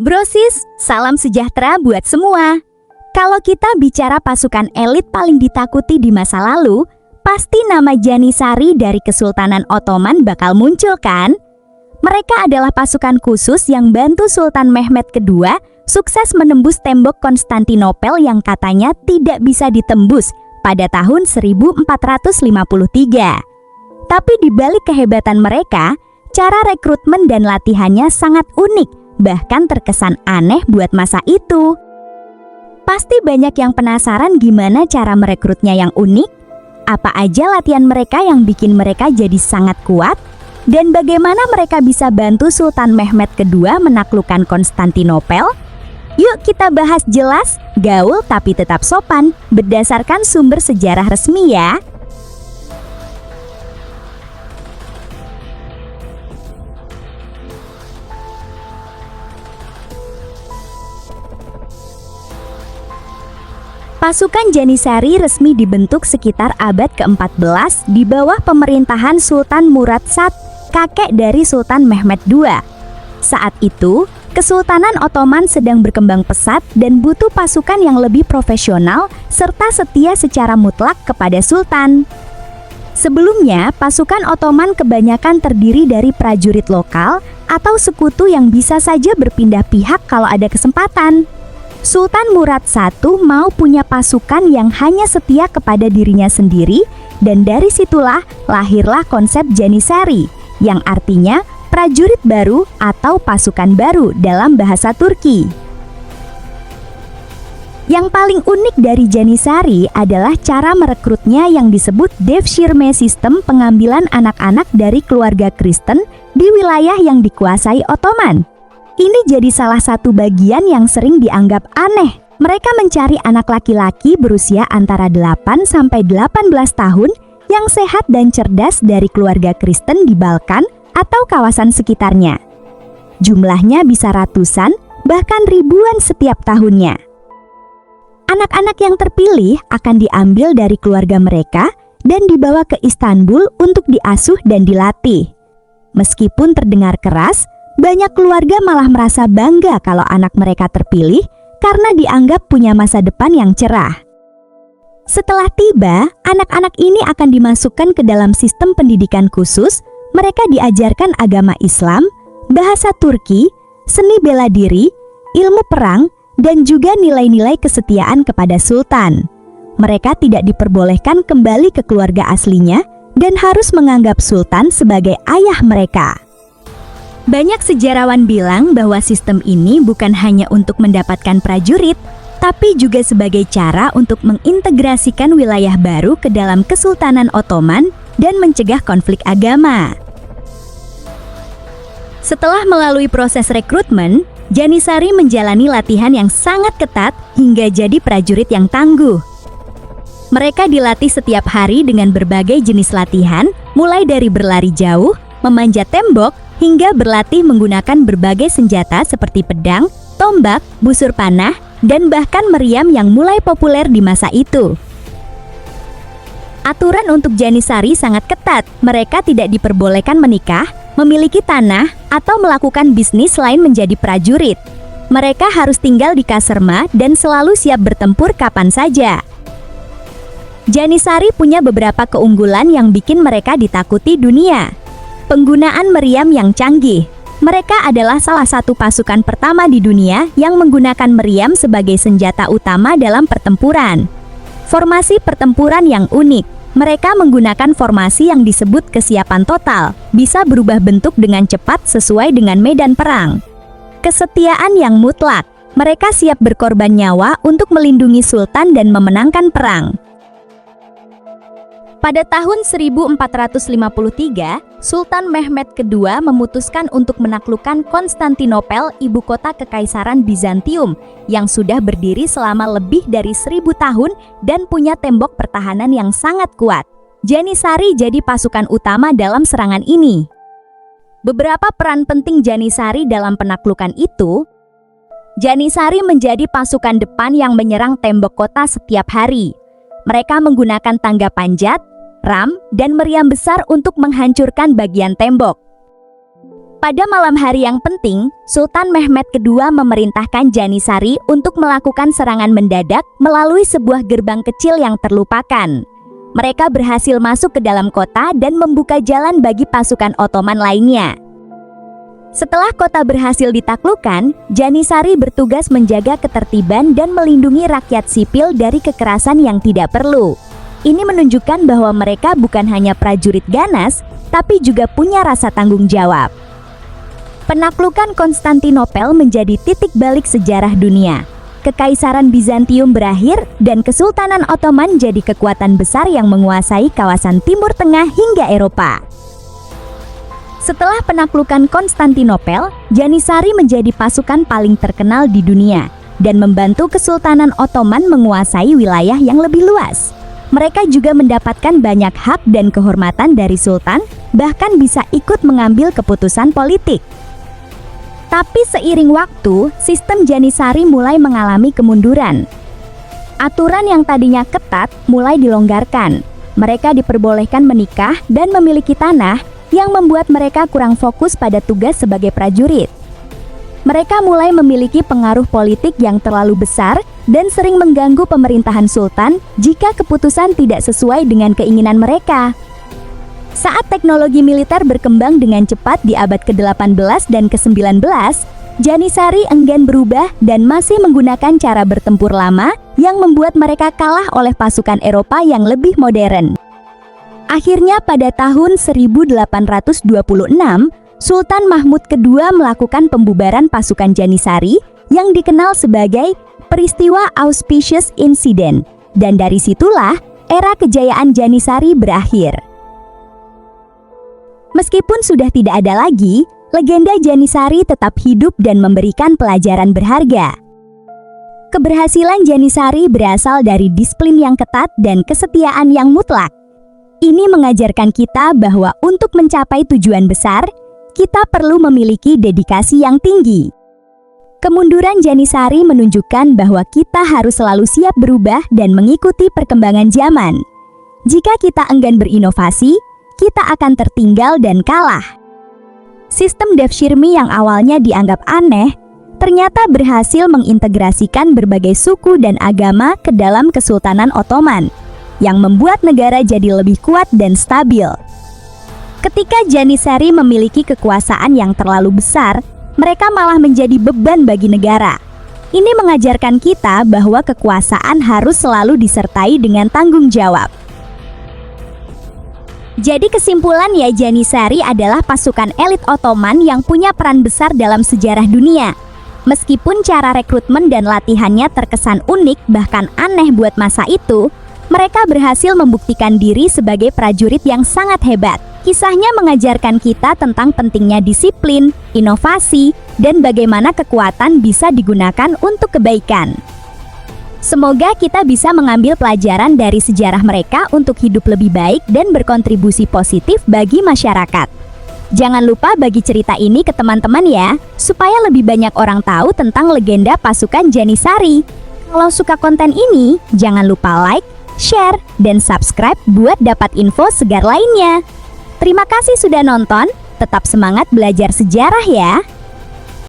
Brosis, salam sejahtera buat semua. Kalau kita bicara pasukan elit paling ditakuti di masa lalu, pasti nama Janissary dari Kesultanan Ottoman bakal muncul kan? Mereka adalah pasukan khusus yang bantu Sultan Mehmed II sukses menembus tembok Konstantinopel yang katanya tidak bisa ditembus pada tahun 1453. Tapi di balik kehebatan mereka, cara rekrutmen dan latihannya sangat unik, bahkan terkesan aneh buat masa itu. Pasti banyak yang penasaran gimana cara merekrutnya yang unik, apa aja latihan mereka yang bikin mereka jadi sangat kuat, dan bagaimana mereka bisa bantu Sultan Mehmed II menaklukkan Konstantinopel. Yuk kita bahas jelas, gaul tapi tetap sopan, berdasarkan sumber sejarah resmi ya. Pasukan Janissary resmi dibentuk sekitar abad ke-14 di bawah pemerintahan Sultan Murad I, kakek dari Sultan Mehmed II. Saat itu, Kesultanan Ottoman sedang berkembang pesat dan butuh pasukan yang lebih profesional serta setia secara mutlak kepada Sultan. Sebelumnya, pasukan Ottoman kebanyakan terdiri dari prajurit lokal atau sekutu yang bisa saja berpindah pihak kalau ada kesempatan. Sultan Murad I mau punya pasukan yang hanya setia kepada dirinya sendiri, dan dari situlah lahirlah konsep Janissary, yang artinya prajurit baru atau pasukan baru dalam bahasa Turki. Yang paling unik dari Janissary adalah cara merekrutnya yang disebut Devshirme, sistem pengambilan anak-anak dari keluarga Kristen di wilayah yang dikuasai Ottoman. Ini jadi salah satu bagian yang sering dianggap aneh. Mereka mencari anak laki-laki berusia antara 8 sampai 18 tahun yang sehat dan cerdas dari keluarga Kristen di Balkan atau kawasan sekitarnya. Jumlahnya bisa ratusan, bahkan ribuan setiap tahunnya. Anak-anak yang terpilih akan diambil dari keluarga mereka dan dibawa ke Istanbul untuk diasuh dan dilatih. Meskipun terdengar keras, banyak keluarga malah merasa bangga kalau anak mereka terpilih karena dianggap punya masa depan yang cerah. Setelah tiba, anak-anak ini akan dimasukkan ke dalam sistem pendidikan khusus. Mereka diajarkan agama Islam, bahasa Turki, seni bela diri, ilmu perang, dan juga nilai-nilai kesetiaan kepada Sultan. Mereka tidak diperbolehkan kembali ke keluarga aslinya dan harus menganggap Sultan sebagai ayah mereka. Banyak sejarawan bilang bahwa sistem ini bukan hanya untuk mendapatkan prajurit, tapi juga sebagai cara untuk mengintegrasikan wilayah baru ke dalam Kesultanan Ottoman dan mencegah konflik agama. Setelah melalui proses rekrutmen, Janissary menjalani latihan yang sangat ketat hingga jadi prajurit yang tangguh. Mereka dilatih setiap hari dengan berbagai jenis latihan, mulai dari berlari jauh, memanjat tembok, hingga berlatih menggunakan berbagai senjata seperti pedang, tombak, busur panah, dan bahkan meriam yang mulai populer di masa itu. Aturan untuk Janissary sangat ketat. Mereka tidak diperbolehkan menikah, memiliki tanah, atau melakukan bisnis selain menjadi prajurit. Mereka harus tinggal di kasarma dan selalu siap bertempur kapan saja. Janissary punya beberapa keunggulan yang bikin mereka ditakuti dunia. Penggunaan meriam yang canggih. Mereka adalah salah satu pasukan pertama di dunia yang menggunakan meriam sebagai senjata utama dalam pertempuran. Formasi pertempuran yang unik. Mereka menggunakan formasi yang disebut kesiapan total, bisa berubah bentuk dengan cepat sesuai dengan medan perang. Kesetiaan yang mutlak. Mereka siap berkorban nyawa untuk melindungi Sultan dan memenangkan perang. Pada tahun 1453, Sultan Mehmed II memutuskan untuk menaklukkan Konstantinopel, ibu kota Kekaisaran Bizantium, yang sudah berdiri selama lebih dari 1000 tahun dan punya tembok pertahanan yang sangat kuat. Janissary jadi pasukan utama dalam serangan ini. Beberapa peran penting Janissary dalam penaklukan itu: Janissary menjadi pasukan depan yang menyerang tembok kota setiap hari. Mereka menggunakan tangga panjat, ram, dan meriam besar untuk menghancurkan bagian tembok. Pada malam hari yang penting, Sultan Mehmed II memerintahkan Janisari untuk melakukan serangan mendadak melalui sebuah gerbang kecil yang terlupakan. Mereka berhasil masuk ke dalam kota dan membuka jalan bagi pasukan Ottoman lainnya. Setelah kota berhasil ditaklukkan, Janisari bertugas menjaga ketertiban dan melindungi rakyat sipil dari kekerasan yang tidak perlu. Ini menunjukkan bahwa mereka bukan hanya prajurit ganas, tapi juga punya rasa tanggung jawab. Penaklukan Konstantinopel menjadi titik balik sejarah dunia. Kekaisaran Bizantium berakhir dan Kesultanan Ottoman jadi kekuatan besar yang menguasai kawasan Timur Tengah hingga Eropa. Setelah penaklukan Konstantinopel, Janisari menjadi pasukan paling terkenal di dunia dan membantu Kesultanan Ottoman menguasai wilayah yang lebih luas. Mereka juga mendapatkan banyak hak dan kehormatan dari sultan, bahkan bisa ikut mengambil keputusan politik. Tapi seiring waktu, sistem Janisari mulai mengalami kemunduran. Aturan yang tadinya ketat mulai dilonggarkan. Mereka diperbolehkan menikah dan memiliki tanah, yang membuat mereka kurang fokus pada tugas sebagai prajurit. Mereka mulai memiliki pengaruh politik yang terlalu besar dan sering mengganggu pemerintahan sultan jika keputusan tidak sesuai dengan keinginan mereka. Saat teknologi militer berkembang dengan cepat di abad ke-18 dan ke-19, Janisari enggan berubah dan masih menggunakan cara bertempur lama yang membuat mereka kalah oleh pasukan Eropa yang lebih modern. Akhirnya pada tahun 1826, Sultan Mahmud II melakukan pembubaran pasukan Janisari yang dikenal sebagai peristiwa Auspicious Incident, dan dari situlah era kejayaan Janisari berakhir. Meskipun sudah tidak ada lagi, legenda Janisari tetap hidup dan memberikan pelajaran berharga. Keberhasilan Janisari berasal dari disiplin yang ketat dan kesetiaan yang mutlak. Ini mengajarkan kita bahwa untuk mencapai tujuan besar, kita perlu memiliki dedikasi yang tinggi. Kemunduran Janisari menunjukkan bahwa kita harus selalu siap berubah dan mengikuti perkembangan zaman. Jika kita enggan berinovasi, kita akan tertinggal dan kalah. Sistem devshirme yang awalnya dianggap aneh, ternyata berhasil mengintegrasikan berbagai suku dan agama ke dalam Kesultanan Ottoman, yang membuat negara jadi lebih kuat dan stabil. Ketika Janisari memiliki kekuasaan yang terlalu besar, mereka malah menjadi beban bagi negara. Ini mengajarkan kita bahwa kekuasaan harus selalu disertai dengan tanggung jawab. Jadi kesimpulan ya, Janisari adalah pasukan elit Ottoman yang punya peran besar dalam sejarah dunia. Meskipun cara rekrutmen dan latihannya terkesan unik bahkan aneh buat masa itu, mereka berhasil membuktikan diri sebagai prajurit yang sangat hebat. Kisahnya mengajarkan kita tentang pentingnya disiplin, inovasi, dan bagaimana kekuatan bisa digunakan untuk kebaikan. Semoga kita bisa mengambil pelajaran dari sejarah mereka untuk hidup lebih baik dan berkontribusi positif bagi masyarakat. Jangan lupa bagi cerita ini ke teman-teman ya, supaya lebih banyak orang tahu tentang legenda pasukan Janisari. Kalau suka konten ini, jangan lupa like, share, dan subscribe buat dapat info segar lainnya. Terima kasih sudah nonton, tetap semangat belajar sejarah ya!